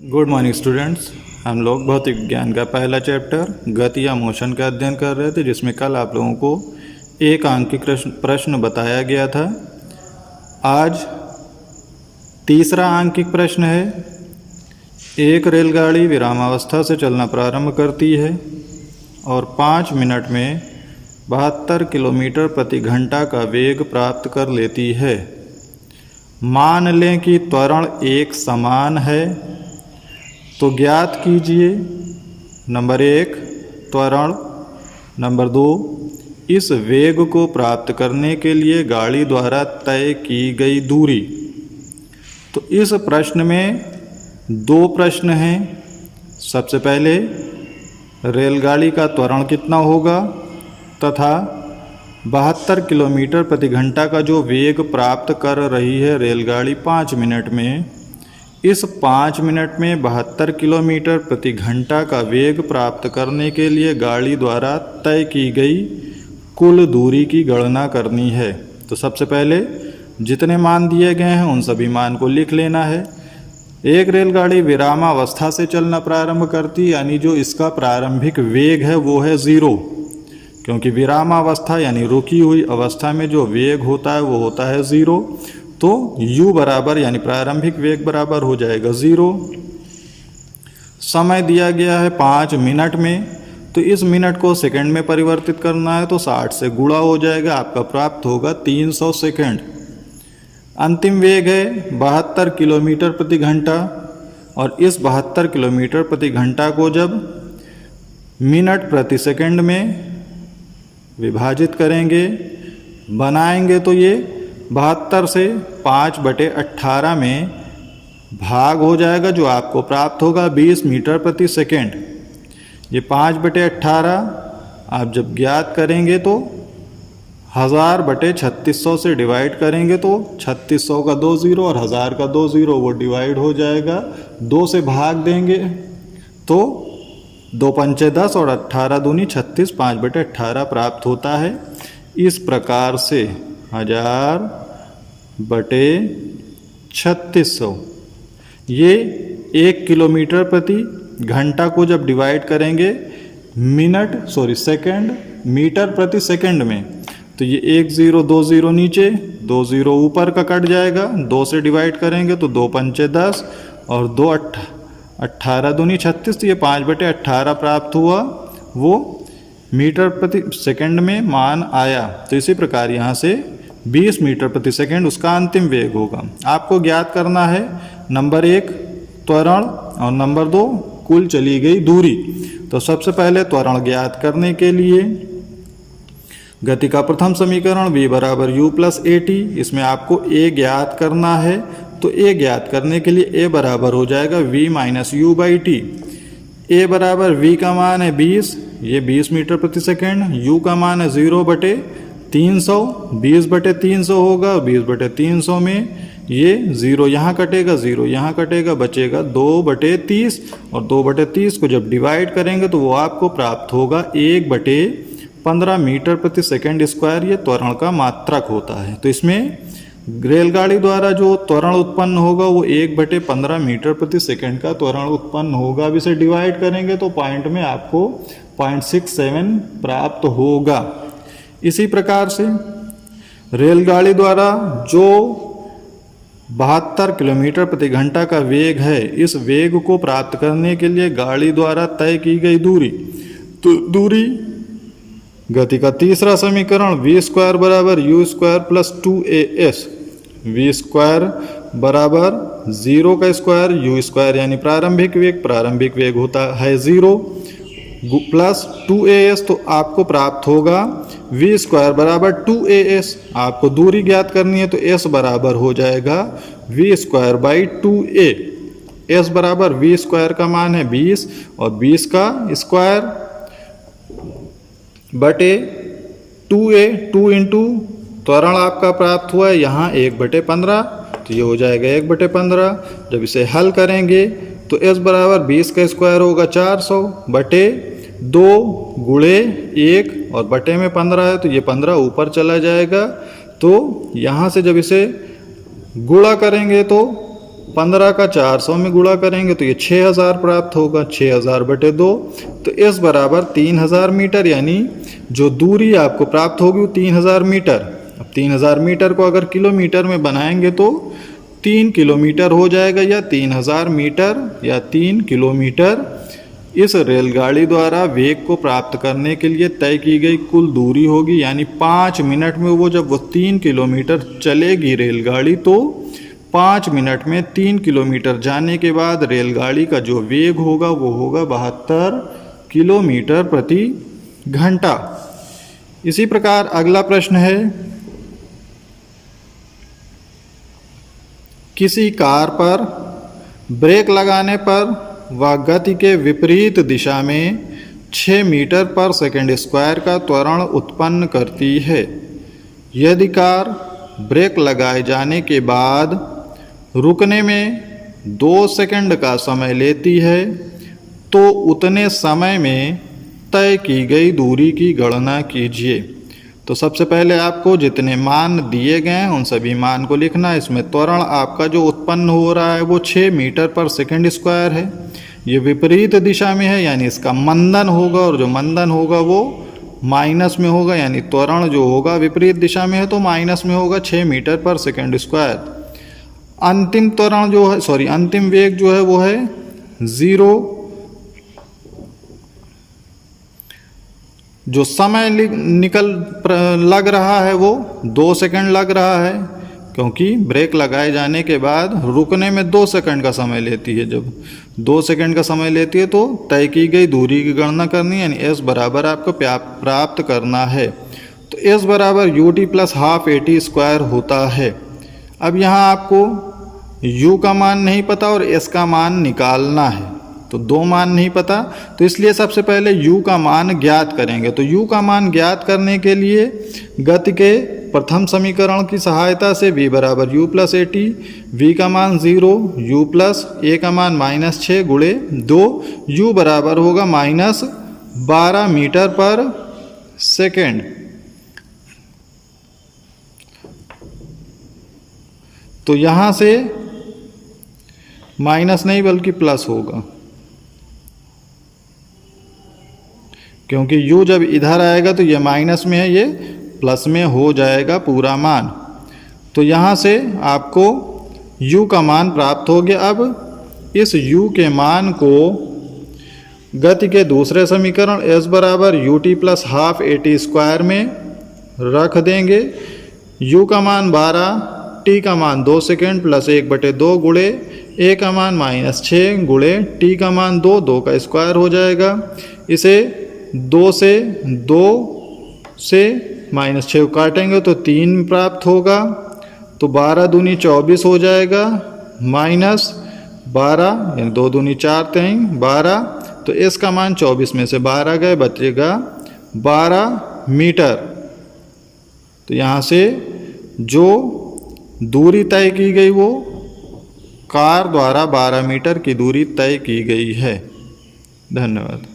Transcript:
Good morning students. हम लोग भौतिक विज्ञान का पहला चैप्टर गति या मोशन का अध्ययन कर रहे थे, जिसमें कल आप लोगों को एक अंक की प्रश्न बताया गया था। आज तीसरा अंकिक प्रश्न है। एक रेलगाड़ी विरामावस्था से चलना प्रारंभ करती है और 5 मिनट में 72 किलोमीटर प्रति घंटा का वेग प्राप्त कर लेती है। मान लें कि त्वरण एक समान है, तो ज्ञात कीजिए नंबर 1 त्वरण, नंबर 2 इस वेग को प्राप्त करने के लिए गाड़ी द्वारा तय की गई दूरी। तो इस प्रश्न में 2 प्रश्न हैं। सबसे पहले रेलगाड़ी का त्वरण कितना होगा तथा 72 किलोमीटर प्रति घंटा का जो वेग प्राप्त कर रही है रेलगाड़ी 5 मिनट में, इस 5 मिनट में 72 किलोमीटर प्रति घंटा का वेग प्राप्त करने के लिए गाड़ी द्वारा तय की गई कुल दूरी की गणना करनी है। तो सबसे पहले जितने मान दिए गए हैं उन सभी मान को लिख लेना है। एक रेलगाड़ी विरामावस्था से चलना प्रारंभ करती, यानी जो इसका प्रारंभिक वेग है वो है 0, क्योंकि विरामावस्था यानी रुकी हुई अवस्था में जो वेग होता है वो होता है 0। तो u बराबर यानी प्रारंभिक वेग बराबर हो जाएगा 0। समय दिया गया है 5 मिनट में, तो इस मिनट को सेकंड में परिवर्तित करना है, तो 60 से गुणा हो जाएगा, आपका प्राप्त होगा 300 सेकंड। अंतिम वेग है 72 किलोमीटर प्रति घंटा, और इस 72 किलोमीटर प्रति घंटा को जब मिनट प्रति सेकंड में विभाजित करेंगे, बनाएंगे, तो ये 72 से 5/18 में भाग हो जाएगा, जो आपको प्राप्त होगा 20 मीटर प्रति सेकंड। ये 5/18 आप जब ज्ञात करेंगे तो 1000/3600 से डिवाइड करेंगे, तो 3600 का 2 0 और 1000 का 2 0 वो डिवाइड हो जाएगा। 2 से भाग देंगे तो 2 पंचे 10 और 18 दूनी 36, 5/18 प्राप्त होता है। इस प्रकार से 1000/3600 ये 1 किलोमीटर प्रति घंटा को जब डिवाइड करेंगे सेकंड मीटर प्रति सेकंड में, तो ये 1 0 2 0 नीचे, 2 0 ऊपर का कट जाएगा। 2 से डिवाइड करेंगे तो 2 पंचे 10 और 2 18 दूनी 36, तो ये 5/18 प्राप्त हुआ, वो मीटर प्रति सेकंड में मान आया। तो इसी प्रकार यहाँ से 20 मीटर प्रति सेकंड उसका अंतिम वेग होगा। आपको ज्ञात करना है नंबर 1 त्वरण और नंबर 2 कुल चली गई दूरी। तो सबसे पहले त्वरण ज्ञात करने के लिए गति का प्रथम समीकरण v बराबर u प्लस at, इसमें आपको a ज्ञात करना है। तो a ज्ञात करने के लिए a बराबर हो जाएगा v minus u by T. a बराबर v का मान है 20, ये 20 मीटर प्रति सेकंड। u का मान है 0/300, 20/300 होगा। 20/300 में ये 0 यहाँ कटेगा, 0 यहाँ कटेगा, बचेगा 2/30, और 2/30 को जब डिवाइड करेंगे तो वो आपको प्राप्त होगा 1/15 मीटर प्रति सेकंड स्क्वायर। ये त्वरण का मात्रक होता है। तो इसमें रेलगाड़ी द्वारा जो त्वरण उत्पन्न होगा वो 1/15 मीटर प्रति सेकंड का त्वरण उत्पन्न होगा। अब इसे डिवाइड करेंगे तो पॉइंट में आपको 0.67 प्राप्त होगा। इसी प्रकार से रेलगाड़ी द्वारा जो 72 किलोमीटर प्रति घंटा का वेग है, इस वेग को प्राप्त करने के लिए गाड़ी द्वारा तय की गई दूरी, तो दूरी गति का तीसरा समीकरण v² बराबर u² प्लस 2as, v² बराबर 0 का स्क्वायर, u² यानी प्रारंभिक वेग होता है 0 प्लस 2as, तो आपको प्राप्त होगा v² बराबर 2as। आपको दूरी ज्ञात करनी है तो s बराबर हो जाएगा v² बाई 2a। s बराबर v² का मान है 20 और 20 का स्क्वायर बटे 2a, 2 इंटू त्वरण आपका प्राप्त हुआ है यहाँ 1/15, तो ये हो जाएगा 1/15। जब इसे हल करेंगे तो s बराबर 20 का स्क्वायर होगा 400 बटे 2 गुणे 1 और बटे में 15 है, तो ये 15 ऊपर चला जाएगा। तो यहाँ से जब इसे गुणा करेंगे तो 15 का 400 में गुणा करेंगे तो ये 6000 प्राप्त होगा, 6000/2 तो इस बराबर 3000 मीटर, यानी जो दूरी आपको प्राप्त होगी वो 3000 मीटर। अब 3000 मीटर को अगर किलोमीटर में बनाएंगे तो 3 किलोमीटर हो जाएगा, या 3000 मीटर या 3 किलोमीटर इस रेलगाड़ी द्वारा वेग को प्राप्त करने के लिए तय की गई कुल दूरी होगी। यानी 5 मिनट में वो जब वो 3 किलोमीटर चलेगी रेलगाड़ी, तो 5 मिनट में 3 किलोमीटर जाने के बाद रेलगाड़ी का जो वेग होगा वो होगा 72 किलोमीटर प्रति घंटा। इसी प्रकार अगला प्रश्न है, किसी कार पर ब्रेक लगाने पर वह गति के विपरीत दिशा में 6 मीटर पर सेकंड स्क्वायर का त्वरण उत्पन्न करती है। यदि कार ब्रेक लगाए जाने के बाद रुकने में 2 सेकंड का समय लेती है तो उतने समय में तय की गई दूरी की गणना कीजिए। तो सबसे पहले आपको जितने मान दिए गए हैं उन सभी मान को लिखना है। इसमें त्वरण आपका जो उत्पन्न हो रहा है वो 6 मीटर पर सेकंड स्क्वायर है। ये विपरीत दिशा में है, यानी इसका मंदन होगा, और जो मंदन होगा वो माइनस में होगा, यानी त्वरण जो होगा विपरीत दिशा में है तो माइनस में होगा 6 मीटर पर सेकंड स्क्वायर। अंतिम त्वरण जो है, अंतिम वेग जो है वो है 0। जो समय लग रहा है वो 2 सेकंड लग रहा है, क्योंकि ब्रेक लगाए जाने के बाद रुकने में 2 सेकंड का समय लेती है। जब 2 सेकंड का समय लेती है तो तय की गई दूरी की गणना करनी है, यानी s बराबर आपको प्राप्त करना है। तो s बराबर ut plus half at square होता है। अब यहाँ आपको u का मान नहीं पता और s का मान निकालना है, तो 2 मान नहीं पता, तो इसलिए सबसे पहले u का मान ज्ञात करेंगे। तो u का मान ज्ञात करने के लिए गति के प्रथम समीकरण की सहायता से v बराबर u प्लस at, v का मान 0, u प्लस a का मान -6 गुणे 2, u बराबर होगा -12 मीटर पर सेकेंड। तो यहाँ से माइनस नहीं बल्कि प्लस होगा, क्योंकि u जब इधर आएगा तो ये माइनस में है, ये प्लस में हो जाएगा पूरा मान। तो यहाँ से आपको u का मान प्राप्त हो गया। अब इस u के मान को गति के दूसरे समीकरण s बराबर ut plus half at square में रख देंगे। u का मान 12, t का मान 2 सेकेंड प्लस 1/2 गुणे a का मान -6 गुणे t का मान 2, 2 का स्क्वायर हो जाएगा। इसे 2 से -6 काटेंगे तो 3 प्राप्त होगा, तो 12 दूनी 24 हो जाएगा, -12 यानी 2 दूनी 4 3 12, तो s का मान 24 में से 12 गए, बचेगा 12 मीटर। तो यहाँ से जो दूरी तय की गई वो कार द्वारा 12 मीटर की दूरी तय की गई है। धन्यवाद।